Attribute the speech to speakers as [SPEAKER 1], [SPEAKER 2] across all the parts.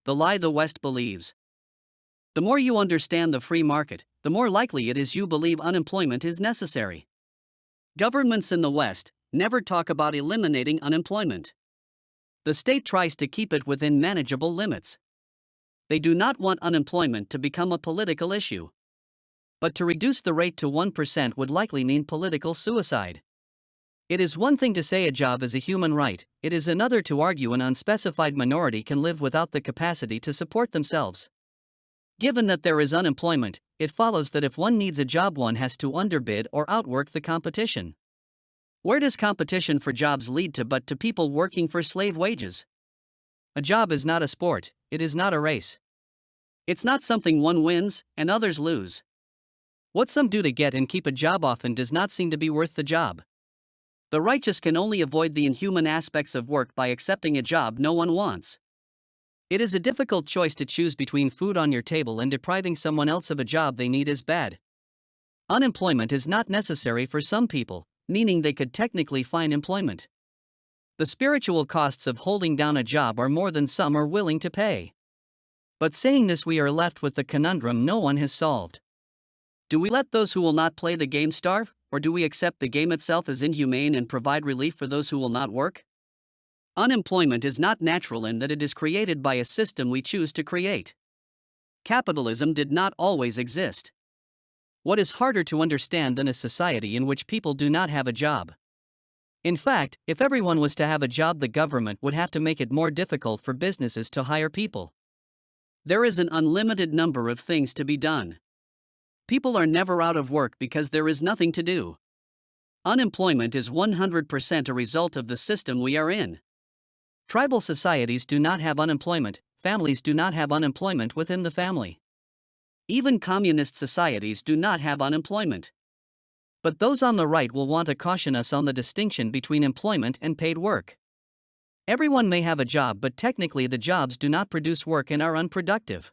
[SPEAKER 1] the lie the West believes. The more you understand the free market, the more likely it is you believe unemployment is necessary. Governments in the West never talk about eliminating unemployment. The state tries to keep it within manageable limits. They do not want unemployment to become a political issue. But to reduce the rate to 1% would likely mean political suicide. It is one thing to say a job is a human right, it is another to argue an unspecified minority can live without the capacity to support themselves. Given that there is unemployment, it follows that if one needs a job, one has to underbid or outwork the competition. Where does competition for jobs lead to but to people working for slave wages? A job is not a sport, it is not a race. It's not something one wins and others lose. What some do to get and keep a job often does not seem to be worth the job. The righteous can only avoid the inhuman aspects of work by accepting a job no one wants. It is a difficult choice to choose between food on your table and depriving someone else of a job they need as bad. Unemployment is not necessary for some people, meaning they could technically find employment. The spiritual costs of holding down a job are more than some are willing to pay. But saying this, we are left with the conundrum no one has solved. Do we let those who will not play the game starve, or do we accept the game itself as inhumane and provide relief for those who will not work? Unemployment is not natural in that it is created by a system we choose to create. Capitalism did not always exist. What is harder to understand than a society in which people do not have a job? In fact, if everyone was to have a job, the government would have to make it more difficult for businesses to hire people. There is an unlimited number of things to be done. People are never out of work because there is nothing to do. Unemployment is 100% a result of the system we are in. Tribal societies do not have unemployment, families do not have unemployment within the family. Even communist societies do not have unemployment. But those on the right will want to caution us on the distinction between employment and paid work. Everyone may have a job, but technically the jobs do not produce work and are unproductive.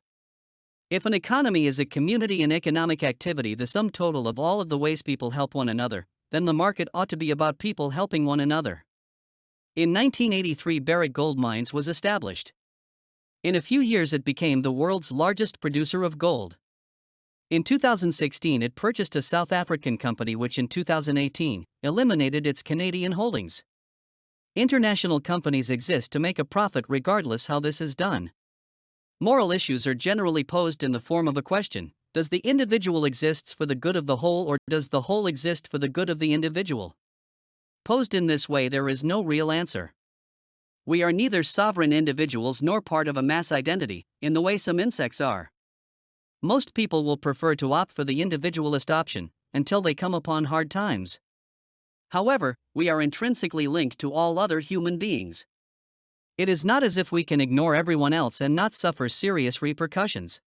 [SPEAKER 1] If an economy is a community and economic activity, the sum total of all of the ways people help one another, then the market ought to be about people helping one another. In 1983, Barrick Gold Mines was established. In a few years it became the world's largest producer of gold. In 2016 it purchased a South African company which in 2018 eliminated its Canadian holdings. International companies exist to make a profit regardless how this is done. Moral issues are generally posed in the form of a question: does the individual exist for the good of the whole, or does the whole exist for the good of the individual? Posed in this way, there is no real answer. We are neither sovereign individuals nor part of a mass identity, in the way some insects are. Most people will prefer to opt for the individualist option, until they come upon hard times. However, we are intrinsically linked to all other human beings. It is not as if we can ignore everyone else and not suffer serious repercussions.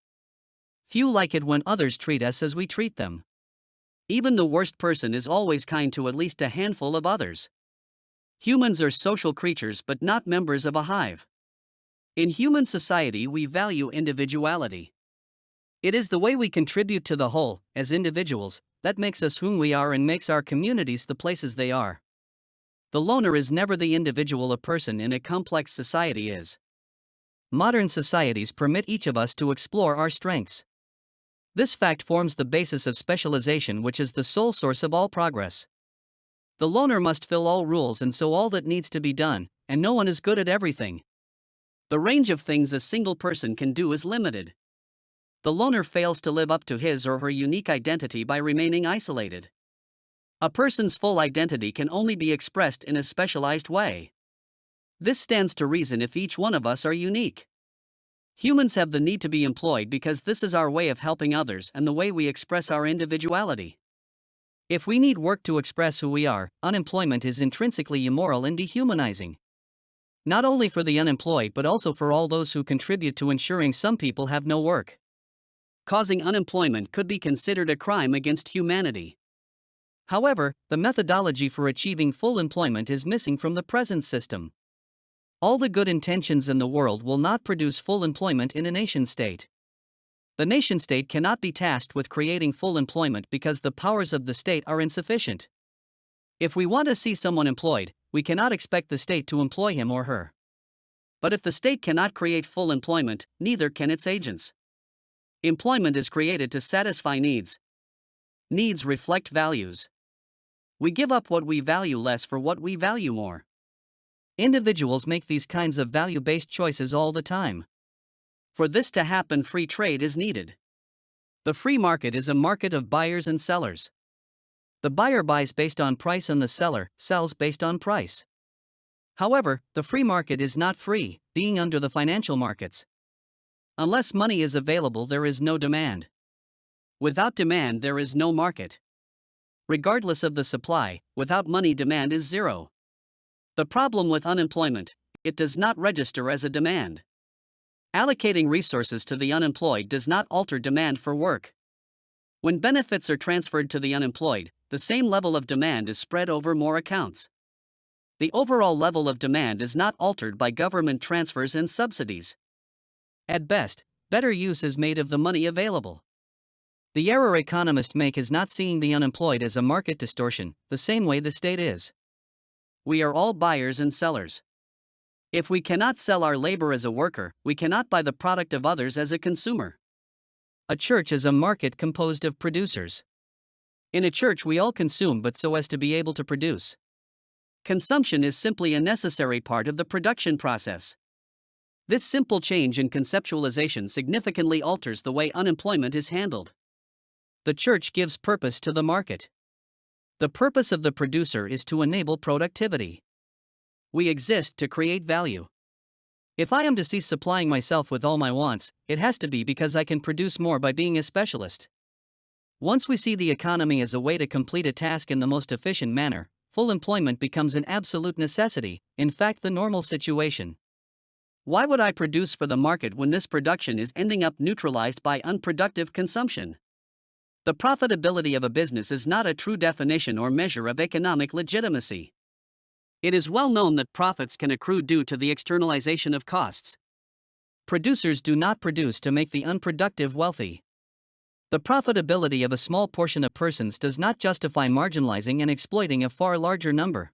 [SPEAKER 1] Few like it when others treat us as we treat them. Even the worst person is always kind to at least a handful of others. Humans are social creatures but not members of a hive. In human society we value individuality. It is the way we contribute to the whole, as individuals, that makes us whom we are and makes our communities the places they are. The loner is never the individual a person in a complex society is. Modern societies permit each of us to explore our strengths. This fact forms the basis of specialization, which is the sole source of all progress. The loner must fill all rules and so all that needs to be done, and no one is good at everything. The range of things a single person can do is limited. The loner fails to live up to his or her unique identity by remaining isolated. A person's full identity can only be expressed in a specialized way. This stands to reason if each one of us are unique. Humans have the need to be employed because this is our way of helping others and the way we express our individuality. If we need work to express who we are, unemployment is intrinsically immoral and dehumanizing. Not only for the unemployed but also for all those who contribute to ensuring some people have no work. Causing unemployment could be considered a crime against humanity. However, the methodology for achieving full employment is missing from the present system. All the good intentions in the world will not produce full employment in a nation-state. The nation-state cannot be tasked with creating full employment because the powers of the state are insufficient. If we want to see someone employed, we cannot expect the state to employ him or her. But if the state cannot create full employment, neither can its agents. Employment is created to satisfy needs. Needs reflect values. We give up what we value less for what we value more. Individuals make these kinds of value-based choices all the time. For this to happen, free trade is needed. The free market is a market of buyers and sellers. The buyer buys based on price and the seller sells based on price. However, the free market is not free, being under the financial markets. Unless money is available, there is no demand. Without demand, there is no market. Regardless of the supply, without money, demand is zero. The problem with unemployment, it does not register as a demand. Allocating resources to the unemployed does not alter demand for work. When benefits are transferred to the unemployed, the same level of demand is spread over more accounts. The overall level of demand is not altered by government transfers and subsidies. At best, better use is made of the money available. The error economists make is not seeing the unemployed as a market distortion, the same way the state is. We are all buyers and sellers. If we cannot sell our labor as a worker, we cannot buy the product of others as a consumer. A church is a market composed of producers. In a church, we all consume, but so as to be able to produce. Consumption is simply a necessary part of the production process. This simple change in conceptualization significantly alters the way unemployment is handled. The church gives purpose to the market. The purpose of the producer is to enable productivity. We exist to create value. If I am to cease supplying myself with all my wants, it has to be because I can produce more by being a specialist. Once we see the economy as a way to complete a task in the most efficient manner, full employment becomes an absolute necessity, in fact, the normal situation. Why would I produce for the market when this production is ending up neutralized by unproductive consumption? The profitability of a business is not a true definition or measure of economic legitimacy. It is well known that profits can accrue due to the externalization of costs. Producers do not produce to make the unproductive wealthy. The profitability of a small portion of persons does not justify marginalizing and exploiting a far larger number.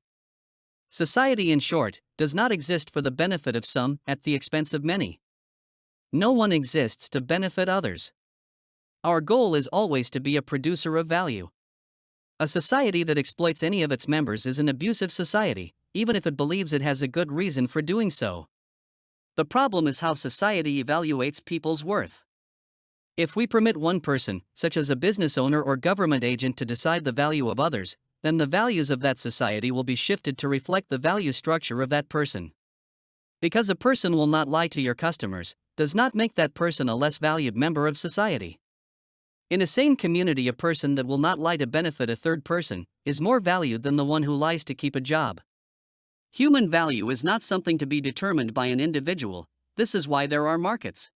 [SPEAKER 1] Society, in short, does not exist for the benefit of some at the expense of many. No one exists to benefit others. Our goal is always to be a producer of value. A society that exploits any of its members is an abusive society, even if it believes it has a good reason for doing so. The problem is how society evaluates people's worth. If we permit one person, such as a business owner or government agent, to decide the value of others, then the values of that society will be shifted to reflect the value structure of that person. Because a person will not lie to your customers, does not make that person a less valued member of society. In a sane community, a person that will not lie to benefit a third person is more valued than the one who lies to keep a job. Human value is not something to be determined by an individual. This is why there are markets.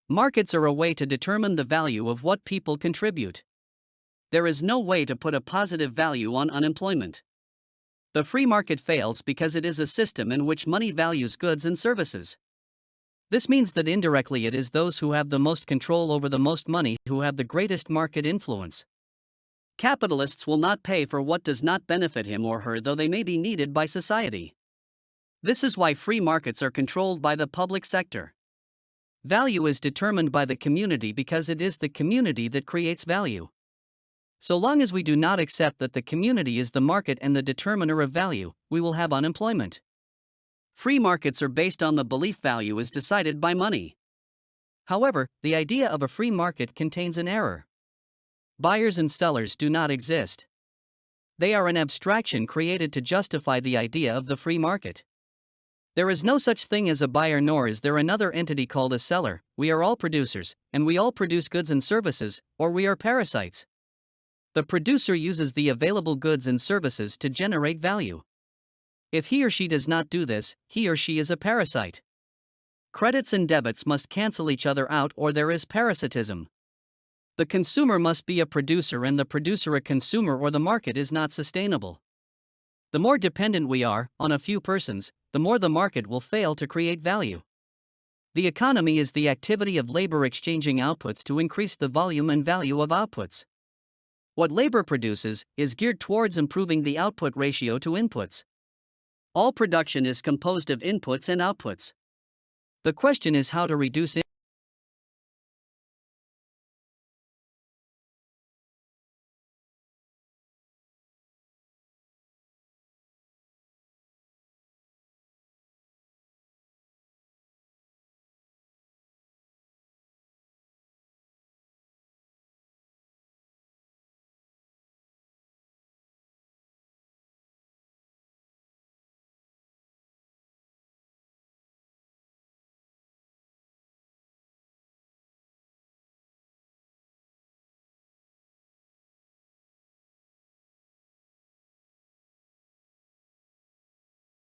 [SPEAKER 1] Markets are a way to determine the value of what people contribute. There is no way to put a positive value on unemployment. The free market fails because it is a system in which money values goods and services. This means that indirectly it is those who have the most control over the most money who have the greatest market influence. Capitalists will not pay for what does not benefit him or her, though they may be needed by society. This is why free markets are controlled by the public sector. Value is determined by the community because it is the community that creates value. So long as we do not accept that the community is the market and the determiner of value, we will have unemployment. Free markets are based on the belief value is decided by money. However, the idea of a free market contains an error. Buyers and sellers do not exist. They are an abstraction created to justify the idea of the free market. There is no such thing as a buyer, nor is there another entity called a seller. We are all producers, and we all produce goods and services, or we are parasites. The producer uses the available goods and services to generate value. If he or she does not do this, he or she is a parasite. Credits and debits must cancel each other out, or there is parasitism. The consumer must be a producer and the producer a consumer, or the market is not sustainable. The more dependent we are on a few persons, the more the market will fail to create value. The economy is the activity of labor exchanging outputs to increase the volume and value of outputs. What labor produces is geared towards improving the output ratio to inputs. All production is composed of inputs and outputs. The question is how to reduce